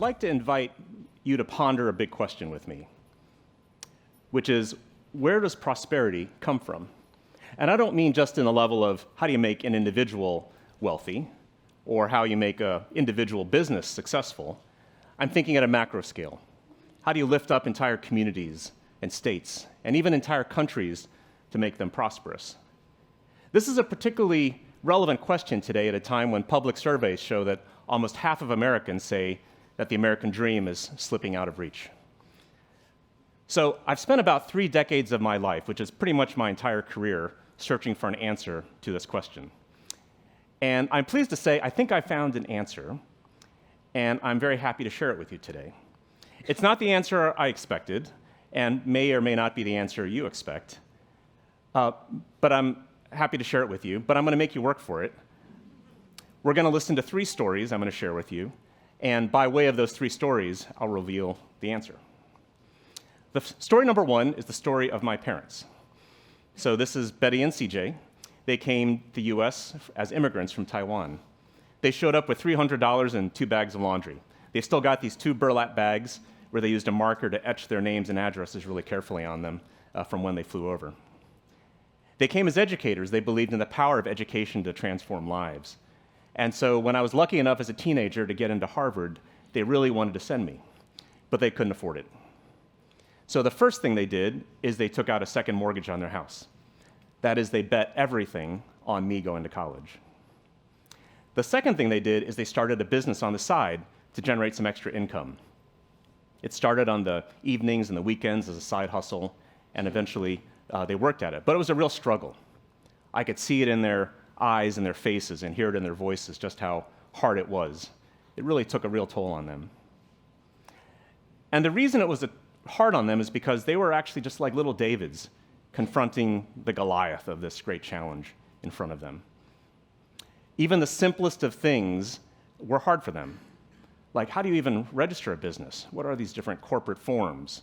like to invite you to ponder a big question with me, which is, where does prosperity come from? And I don't mean just in the level of how do you make an individual wealthy or how you make an individual business successful. I'm thinking at a macro scale. How do you lift up entire communities and states and even entire countries to make them prosperous? This is a particularly relevant question today at a time when public surveys show that almost half of Americans say that the American dream is slipping out of reach. So I've spent about 3 decades of my life, which is pretty much my entire career, searching for an answer to this question. And I'm pleased to say I think I found an answer, and I'm very happy to share it with you today. It's not the answer I expected, and may or may not be the answer you expect, but I'm happy to share it with you, but I'm going to make you work for it. We're going to listen to 3 stories I'm going to share with you, and by way of those 3 stories, I'll reveal the answer. The story number 1 is the story of my parents. So this is Betty and CJ. They came to the US as immigrants from Taiwan. They showed up with $300 and 2 bags of laundry. They still got these 2 burlap bags where they used a marker to etch their names and addresses really carefully on them from when they flew over. They came as educators. They believed in the power of education to transform lives. And so when I was lucky enough as a teenager to get into Harvard, they really wanted to send me, but they couldn't afford it. So the first thing they did is they took out a second mortgage on their house. That is, they bet everything on me going to college. The second thing they did is they started a business on the side to generate some extra income. It started on the evenings and the weekends as a side hustle, and eventually they worked at it. But it was a real struggle. I could see it in their eyes and their faces and hear it in their voices just how hard it was. It really took a real toll on them. And the reason it was hard on them is because they were actually just like little Davids confronting the Goliath of this great challenge in front of them. Even the simplest of things were hard for them. Like, how do you even register a business? What are these different corporate forms?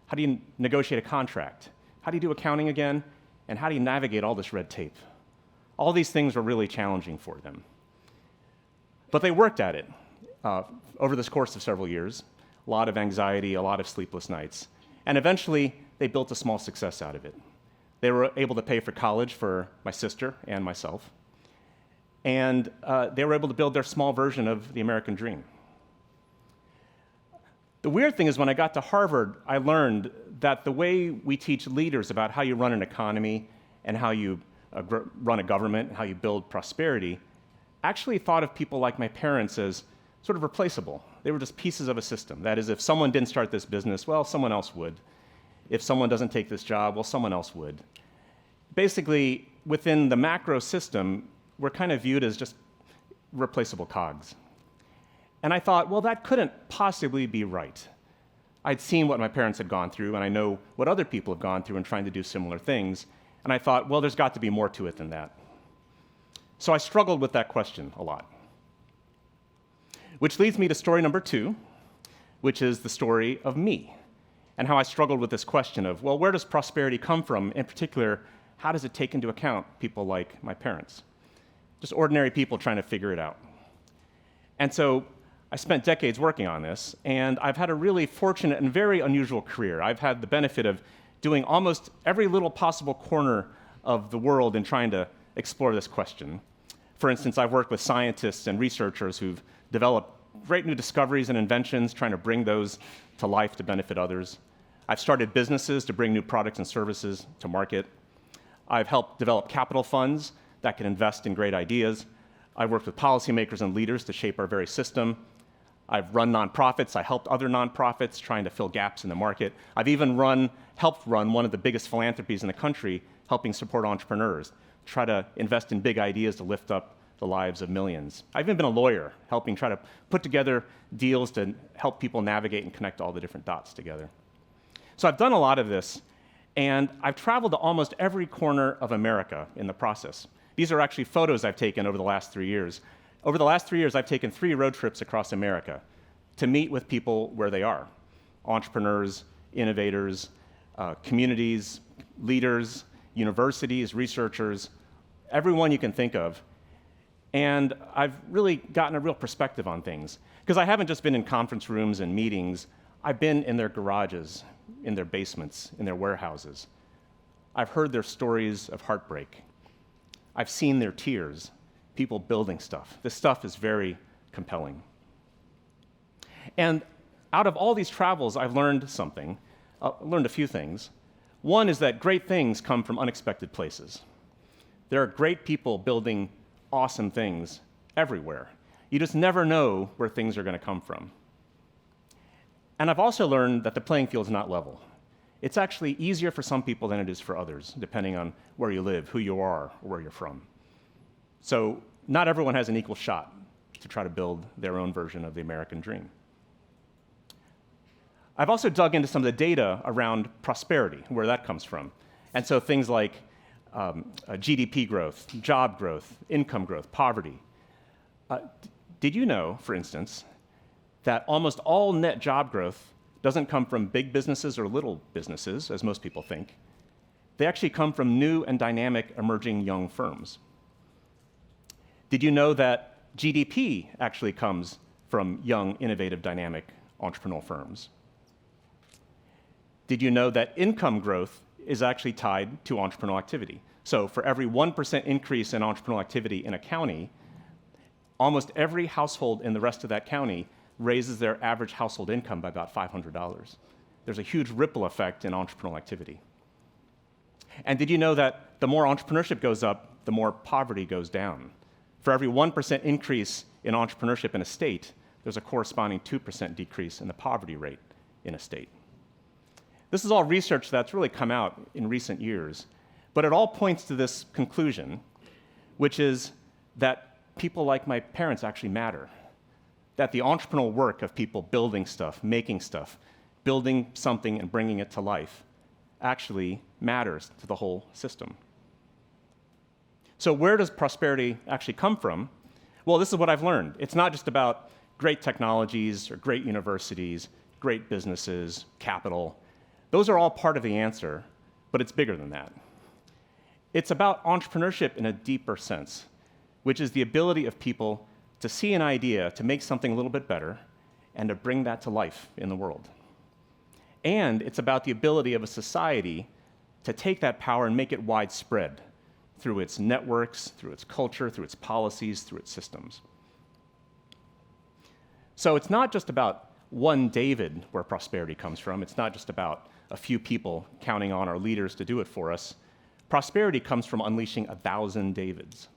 How do you negotiate a contract? How do you do accounting again? And how do you navigate all this red tape? All these things were really challenging for them. But they worked at it over this course of several years. A lot of anxiety, a lot of sleepless nights. And eventually, they built a small success out of it. They were able to pay for college for my sister and myself. And they were able to build their small version of the American dream. The weird thing is when I got to Harvard, I learned that the way we teach leaders about how you run an economy and how you run a government and how you build prosperity actually thought of people like my parents as sort of replaceable. They were just pieces of a system. That is, if someone didn't start this business, well, someone else would. If someone doesn't take this job, well, someone else would. Basically, within the macro system, we're kind of viewed as just replaceable cogs. And I thought, well, that couldn't possibly be right. I'd seen what my parents had gone through, and I know what other people have gone through in trying to do similar things. And I thought, well, there's got to be more to it than that. So I struggled with that question a lot. Which leads me to story number 2, which is the story of me, and how I struggled with this question of, well, where does prosperity come from? In particular, how does it take into account people like my parents? Just ordinary people trying to figure it out. And so I spent decades working on this, and I've had a really fortunate and very unusual career. I've had the benefit of doing almost every little possible corner of the world in trying to explore this question. For instance, I've worked with scientists and researchers who've developed great new discoveries and inventions, trying to bring those to life to benefit others. I've started businesses to bring new products and services to market. I've helped develop capital funds that can invest in great ideas. I've worked with policymakers and leaders to shape our very system. I've run nonprofits. I helped other nonprofits trying to fill gaps in the market. I've even helped run one of the biggest philanthropies in the country, helping support entrepreneurs, try to invest in big ideas to lift up the lives of millions. I've even been a lawyer, helping try to put together deals to help people navigate and connect all the different dots together. So I've done a lot of this, and I've traveled to almost every corner of America in the process. These are actually photos I've taken over the last 3 years. Over the last 3 years, I've taken 3 road trips across America to meet with people where they are: entrepreneurs, innovators, communities, leaders, universities, researchers, everyone you can think of. And I've really gotten a real perspective on things. Because I haven't just been in conference rooms and meetings, I've been in their garages, in their basements, in their warehouses. I've heard their stories of heartbreak. I've seen their tears, people building stuff. This stuff is very compelling. And out of all these travels, I've learned something, learned a few things. One is that great things come from unexpected places. There are great people building awesome things everywhere. You just never know where things are going to come from. And I've also learned that the playing field is not level. It's actually easier for some people than it is for others, depending on where you live, who you are, or where you're from. So not everyone has an equal shot to try to build their own version of the American dream. I've also dug into some of the data around prosperity, where that comes from. And so things like GDP growth, job growth, income growth, poverty. Did you know, for instance, that almost all net job growth doesn't come from big businesses or little businesses, as most people think? They actually come from new and dynamic emerging young firms. Did you know that GDP actually comes from young, innovative, dynamic entrepreneurial firms? Did you know that income growth is actually tied to entrepreneurial activity? So for every 1% increase in entrepreneurial activity in a county, almost every household in the rest of that county raises their average household income by about $500. There's a huge ripple effect in entrepreneurial activity. And did you know that the more entrepreneurship goes up, the more poverty goes down? For every 1% increase in entrepreneurship in a state, there's a corresponding 2% decrease in the poverty rate in a state. This is all research that's really come out in recent years, but it all points to this conclusion, which is that people like my parents actually matter. That the entrepreneurial work of people building stuff, making stuff, building something and bringing it to life actually matters to the whole system. So where does prosperity actually come from? Well, this is what I've learned. It's not just about great technologies or great universities, great businesses, capital. Those are all part of the answer, but it's bigger than that. It's about entrepreneurship in a deeper sense, which is the ability of people to see an idea, to make something a little bit better, and to bring that to life in the world. And it's about the ability of a society to take that power and make it widespread through its networks, through its culture, through its policies, through its systems. So it's not just about one David where prosperity comes from. It's not just about a few people counting on our leaders to do it for us. Prosperity comes from unleashing 1,000 Davids.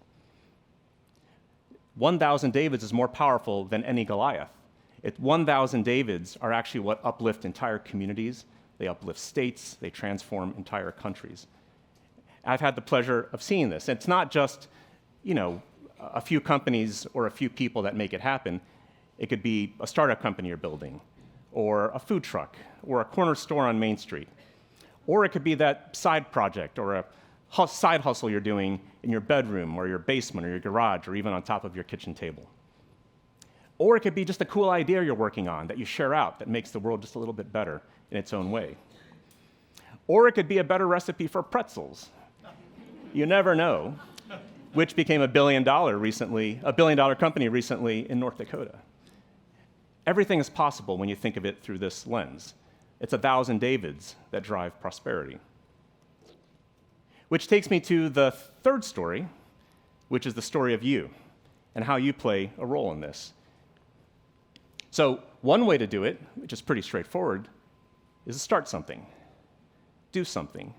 1,000 Davids is more powerful than any Goliath. 1,000 Davids are actually what uplift entire communities. They uplift states. They transform entire countries. I've had the pleasure of seeing this. It's not just, a few companies or a few people that make it happen. It could be a startup company you're building, or a food truck, or a corner store on Main Street. Or it could be that side project or a side hustle you're doing in your bedroom or your basement or your garage or even on top of your kitchen table. Or it could be just a cool idea you're working on that you share out that makes the world just a little bit better in its own way. Or it could be a better recipe for pretzels. You never know, which became a $1 billion company recently in North Dakota. Everything is possible when you think of it through this lens. It's 1,000 Davids that drive prosperity. Which takes me to the third story, which is the story of you and how you play a role in this. So one way to do it, which is pretty straightforward, is to start something, do something.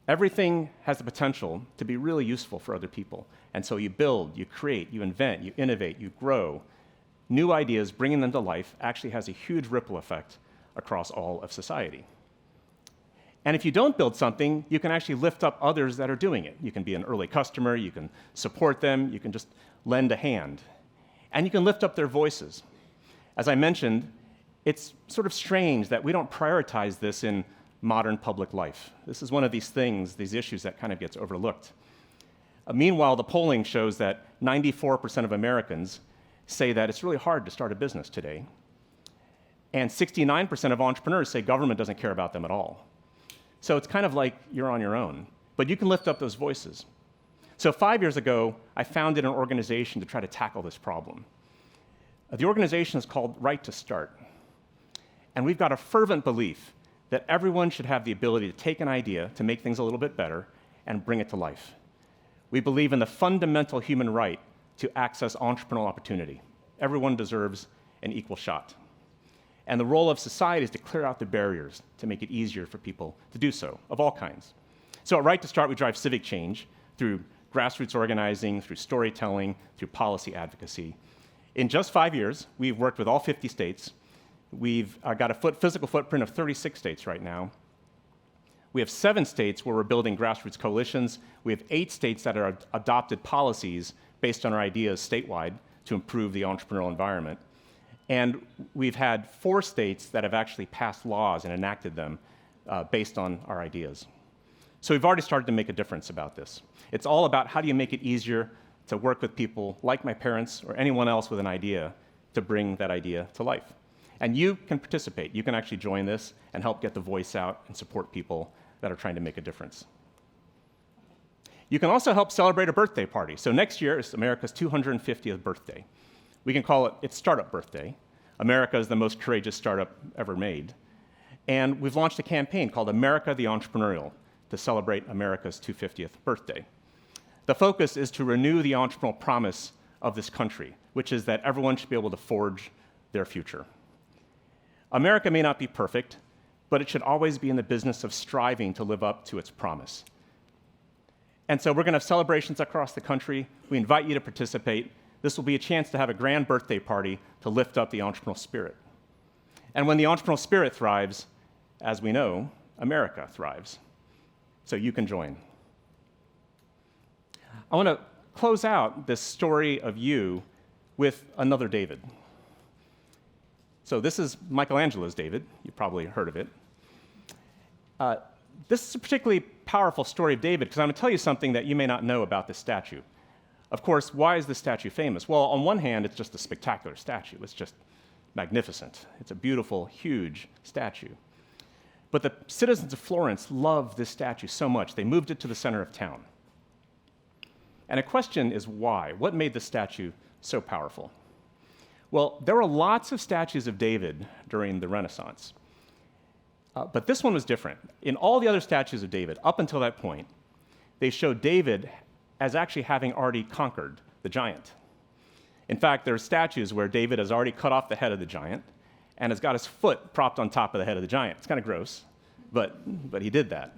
Everything has the potential to be really useful for other people. And so you build, you create, you invent, you innovate, you grow. New ideas, bringing them to life, actually has a huge ripple effect across all of society. And if you don't build something, you can actually lift up others that are doing it. You can be an early customer, you can support them, you can just lend a hand. And you can lift up their voices. As I mentioned, it's sort of strange that we don't prioritize this in modern public life. This is one of these things, these issues that kind of gets overlooked. Meanwhile, the polling shows that 94% of Americans say that it's really hard to start a business today. And 69% of entrepreneurs say government doesn't care about them at all. So it's kind of like you're on your own, but you can lift up those voices. So 5 years ago, I founded an organization to try to tackle this problem. The organization is called Right to Start. And we've got a fervent belief that everyone should have the ability to take an idea to make things a little bit better and bring it to life. We believe in the fundamental human right to access entrepreneurial opportunity. Everyone deserves an equal shot. And the role of society is to clear out the barriers to make it easier for people to do so, of all kinds. So at Right to Start, we drive civic change through grassroots organizing, through storytelling, through policy advocacy. In just 5 years, we've worked with all 50 states. We've got a physical footprint of 36 states right now. We have 7 states where we're building grassroots coalitions. We have 8 states that are adopted policies based on our ideas statewide to improve the entrepreneurial environment. And we've had 4 states that have actually passed laws and enacted them based on our ideas. So we've already started to make a difference about this. It's all about how do you make it easier to work with people like my parents or anyone else with an idea to bring that idea to life. And you can participate. You can actually join this and help get the voice out and support people that are trying to make a difference. You can also help celebrate a birthday party. So next year is America's 250th birthday. We can call it its startup birthday. America is the most courageous startup ever made. And we've launched a campaign called America the Entrepreneurial to celebrate America's 250th birthday. The focus is to renew the entrepreneurial promise of this country, which is that everyone should be able to forge their future. America may not be perfect, but it should always be in the business of striving to live up to its promise. And so we're going to have celebrations across the country. We invite you to participate. This will be a chance to have a grand birthday party to lift up the entrepreneurial spirit. And when the entrepreneurial spirit thrives, as we know, America thrives. So you can join. I want to close out this story of you with another David. So this is Michelangelo's David. You've probably heard of it. This is a particularly powerful story of David because I'm going to tell you something that you may not know about this statue. Of course, why is this statue famous? Well, on one hand, it's just a spectacular statue. It's just magnificent. It's a beautiful, huge statue. But the citizens of Florence loved this statue so much, they moved it to the center of town. And a question is why? What made this statue so powerful? Well, there were lots of statues of David during the Renaissance. But this one was different. In all the other statues of David, up until that point, they showed David as actually having already conquered the giant. In fact, there are statues where David has already cut off the head of the giant and has got his foot propped on top of the head of the giant. It's kind of gross, but he did that.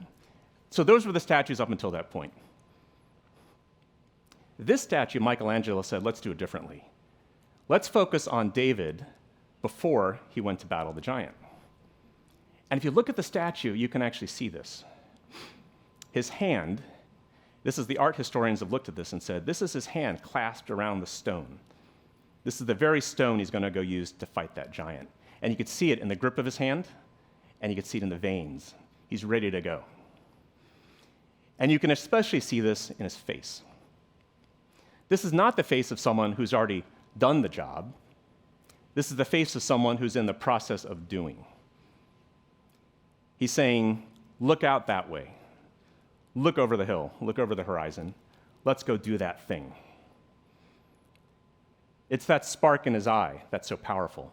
So those were the statues up until that point. This statue, Michelangelo said, let's do it differently. Let's focus on David before he went to battle the giant. And if you look at the statue, you can actually see this. His hand, this is the art historians have looked at this and said, this is his hand clasped around the stone. This is the very stone he's going to go use to fight that giant. And you could see it in the grip of his hand, and you could see it in the veins. He's ready to go. And you can especially see this in his face. This is not the face of someone who's already done the job. This is the face of someone who's in the process of doing. He's saying, look out that way. Look over the hill. Look over the horizon. Let's go do that thing. It's that spark in his eye that's so powerful.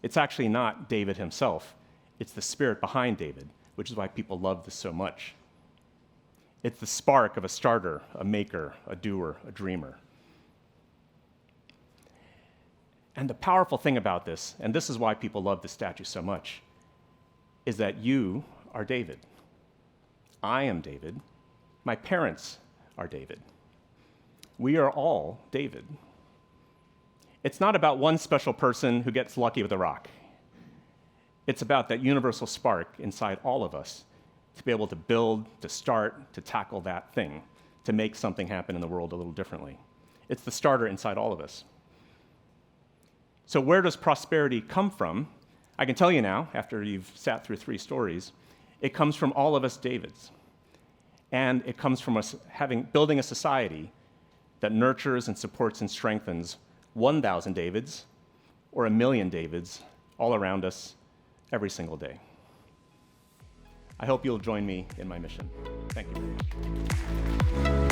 It's actually not David himself. It's the spirit behind David, which is why people love this so much. It's the spark of a starter, a maker, a doer, a dreamer. And the powerful thing about this, and this is why people love this statue so much, is that you are David. I am David. My parents are David. We are all David. It's not about one special person who gets lucky with a rock. It's about that universal spark inside all of us to be able to build, to start, to tackle that thing, to make something happen in the world a little differently. It's the starter inside all of us. So where does prosperity come from? I can tell you now, after you've sat through 3 stories, it comes from all of us Davids. And it comes from us building a society that nurtures and supports and strengthens 1,000 Davids or 1,000,000 Davids all around us every single day. I hope you'll join me in my mission. Thank you very much.